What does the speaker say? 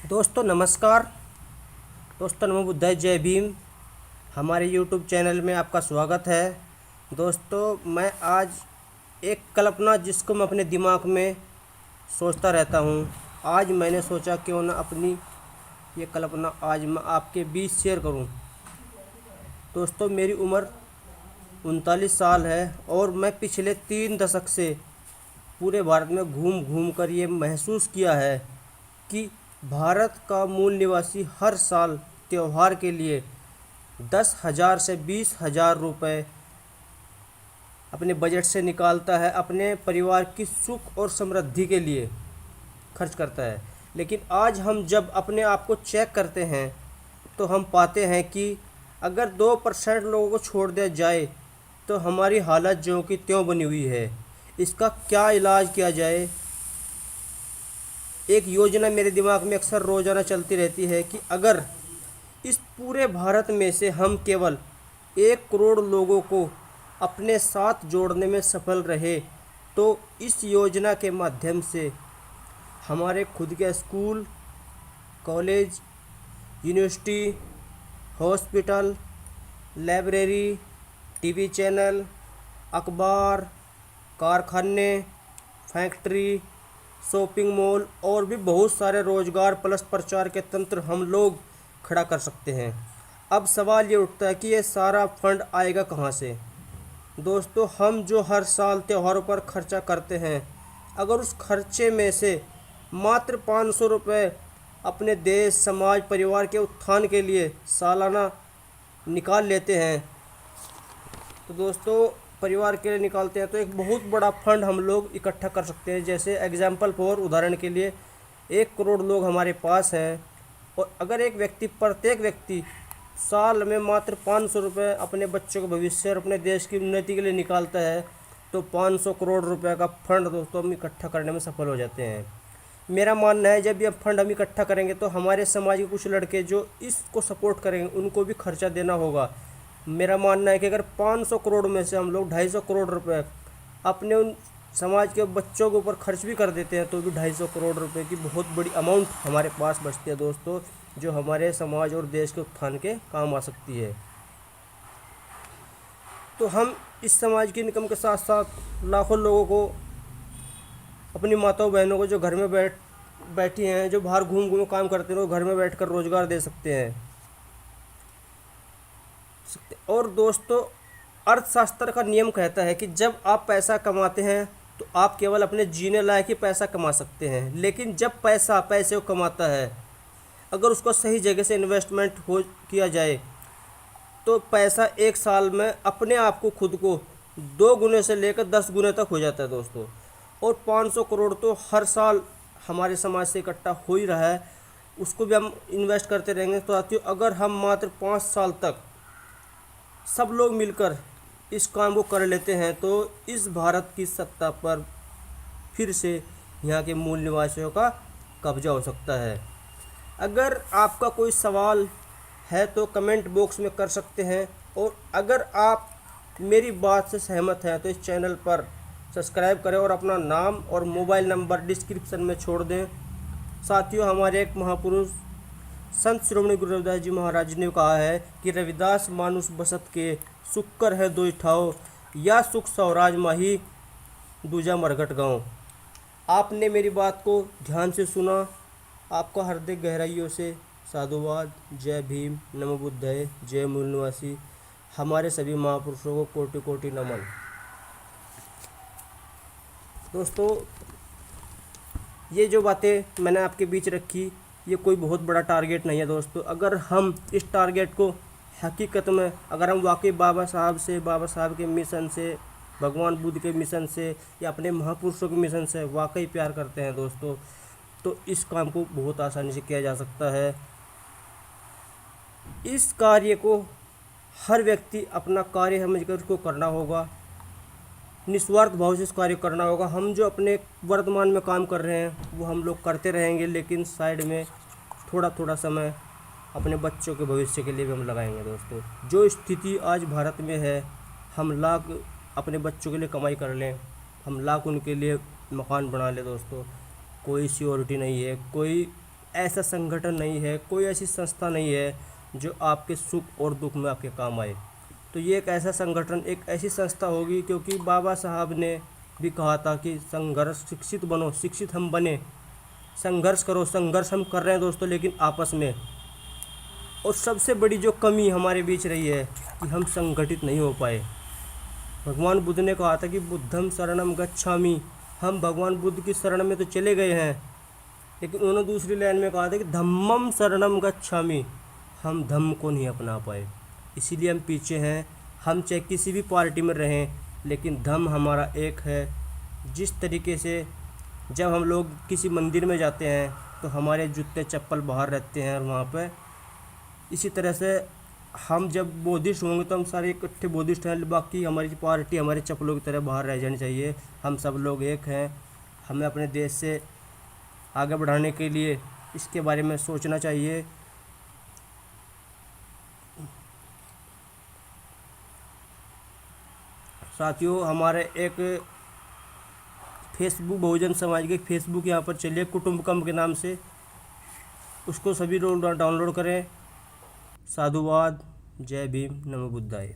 दोस्तों नमस्कार। दोस्तों नमो बुद्धाय, जय भीम। हमारे YouTube चैनल में आपका स्वागत है। दोस्तों मैं आज एक कल्पना जिसको मैं अपने दिमाग में सोचता रहता हूँ, आज मैंने सोचा क्यों ना अपनी ये कल्पना आज मैं आपके बीच शेयर करूँ। दोस्तों मेरी उम्र 39 साल है और मैं पिछले 3 दशक से पूरे भारत में घूम घूम कर ये महसूस किया है कि भारत का मूल निवासी हर साल त्यौहार के लिए 10,000 से 20,000 रुपये अपने बजट से निकालता है, अपने परिवार की सुख और समृद्धि के लिए खर्च करता है। लेकिन आज हम जब अपने आप को चेक करते हैं तो हम पाते हैं कि अगर 2% लोगों को छोड़ दिया जाए तो हमारी हालत ज्यों की त्यों बनी हुई है। इसका क्या इलाज किया जाए? एक योजना मेरे दिमाग में अक्सर रोज़ाना चलती रहती है कि अगर इस पूरे भारत में से हम केवल 1 करोड़ लोगों को अपने साथ जोड़ने में सफल रहे तो इस योजना के माध्यम से हमारे खुद के school, college, university, hospital, library, TV channel, अखबार, कारखाने, फैक्ट्री, शॉपिंग मॉल और भी बहुत सारे रोजगार प्लस प्रचार के तंत्र हम लोग खड़ा कर सकते हैं। अब सवाल ये उठता है कि ये सारा फंड आएगा कहाँ से? दोस्तों हम जो हर साल त्योहारों पर खर्चा करते हैं, अगर उस खर्चे में से मात्र 500 रुपये अपने देश, समाज, परिवार के उत्थान के लिए सालाना निकाल लेते हैं तो दोस्तों परिवार के लिए निकालते हैं तो एक बहुत बड़ा फंड हम लोग इकट्ठा कर सकते हैं। जैसे एग्जाम्पल फॉर उदाहरण के लिए 1 करोड़ लोग हमारे पास हैं और अगर प्रत्येक व्यक्ति साल में मात्र 500 रुपये अपने बच्चों के भविष्य और अपने देश की उन्नति के लिए निकालता है तो 500 करोड़ रुपए का फंड दोस्तों हम इकट्ठा करने में सफल हो जाते हैं। मेरा मानना है जब ये फंड हम इकट्ठा करेंगे तो हमारे समाज के कुछ लड़के जो इसको सपोर्ट करेंगे उनको भी खर्चा देना होगा। मेरा मानना है कि अगर 500 करोड़ में से हम लोग 250 करोड़ रुपए अपने उन समाज के बच्चों के ऊपर खर्च भी कर देते हैं तो भी 250 करोड़ रुपए की बहुत बड़ी अमाउंट हमारे पास बचती है दोस्तों, जो हमारे समाज और देश के उत्थान के काम आ सकती है। तो हम इस समाज की इनकम के साथ साथ लाखों लोगों को, अपनी माताओं बहनों को जो घर में बैठी हैं, जो बाहर घूम घूम काम करते हैं, वो घर में बैठकर रोज़गार दे सकते हैं। और दोस्तों अर्थशास्त्र का नियम कहता है कि जब आप पैसा कमाते हैं तो आप केवल अपने जीने लायक ही पैसा कमा सकते हैं, लेकिन जब पैसा पैसे को कमाता है, अगर उसको सही जगह से इन्वेस्टमेंट हो किया जाए तो पैसा 1 साल में अपने आप को खुद को 2 गुने से लेकर 10 गुने तक हो जाता है दोस्तों। और 500 करोड़ तो हर साल हमारे समाज से इकट्ठा हो ही रहा है, उसको भी हम इन्वेस्ट करते रहेंगे। तो साथियों अगर हम मात्र 5 साल तक सब लोग मिलकर इस काम को कर लेते हैं तो इस भारत की सत्ता पर फिर से यहाँ के मूल निवासियों का कब्जा हो सकता है। अगर आपका कोई सवाल है तो कमेंट बॉक्स में कर सकते हैं, और अगर आप मेरी बात से सहमत हैं तो इस चैनल पर सब्सक्राइब करें और अपना नाम और मोबाइल नंबर डिस्क्रिप्शन में छोड़ दें। साथियों हमारे एक महापुरुष संत श्रोमणी गुरु रविदास जी महाराज ने कहा है कि रविदास मानुष बसत के सुक्कर है दो ठाव, या सुख स्वराज माही दूजा मरघट गाँव। आपने मेरी बात को ध्यान से सुना, आपका हार्दिक गहराइयों से साधुवाद। जय भीम, नमो बुद्धाय, जय मूल निवासी। हमारे सभी महापुरुषों को कोटि कोटि नमन। दोस्तों ये जो बातें मैंने आपके बीच रखी, ये कोई बहुत बड़ा टारगेट नहीं है दोस्तों। अगर हम इस टारगेट को हकीकत में, अगर हम वाकई बाबा साहब के मिशन से, भगवान बुद्ध के मिशन से या अपने महापुरुषों के मिशन से वाकई प्यार करते हैं दोस्तों, तो इस काम को बहुत आसानी से किया जा सकता है। इस कार्य को हर व्यक्ति अपना कार्य समझकर उसको करना होगा, निस्वार्थ भाव से इस कार्य करना होगा। हम जो अपने वर्तमान में काम कर रहे हैं वो हम लोग करते रहेंगे, लेकिन साइड में थोड़ा थोड़ा समय अपने बच्चों के भविष्य के लिए भी हम लगाएंगे दोस्तों। जो स्थिति आज भारत में है, हम लाख अपने बच्चों के लिए कमाई कर लें, हम लाख उनके लिए मकान बना लें दोस्तों, कोई सियोरिटी नहीं है, कोई ऐसा संगठन नहीं है, कोई ऐसी संस्था नहीं है जो आपके सुख और दुख में आपके काम आए। तो ये एक ऐसा संगठन, एक ऐसी संस्था होगी, क्योंकि बाबा साहब ने भी कहा था कि संघर्ष, शिक्षित बनो, शिक्षित हम बने, संघर्ष करो। संघर्ष हम कर रहे हैं दोस्तों, लेकिन आपस में। और सबसे बड़ी जो कमी हमारे बीच रही है कि हम संगठित नहीं हो पाए। भगवान बुद्ध ने कहा था कि बुद्धम शरणम गच्छामि, हम भगवान बुद्ध की शरण में तो चले गए हैं, लेकिन उन्होंने दूसरी लाइन में कहा था कि धम्मम शरणम गच्छामि, हम धम्म को नहीं अपना पाए, इसीलिए हम पीछे हैं। हम चाहे किसी भी पार्टी में रहें, लेकिन धम्म हमारा एक है। जिस तरीके से जब हम लोग किसी मंदिर में जाते हैं तो हमारे जूते चप्पल बाहर रहते हैं वहाँ पर, इसी तरह से हम जब बौद्धिस्ट होंगे तो हम सारे इकट्ठे बौद्धिस्ट हैं, बाकी हमारी पार्टी हमारे चप्पलों की तरह बाहर रह जानी चाहिए। हम सब लोग एक हैं, हमें अपने देश से आगे बढ़ाने के लिए इसके बारे में सोचना चाहिए। साथियों, हमारे एक फेसबुक, बहुजन समाज के फेसबुक यहाँ पर चलिए कुटुंबकम के नाम से, उसको सभी लोग डाउनलोड करें। साधुवाद। जय भीम। नमो बुद्धाय।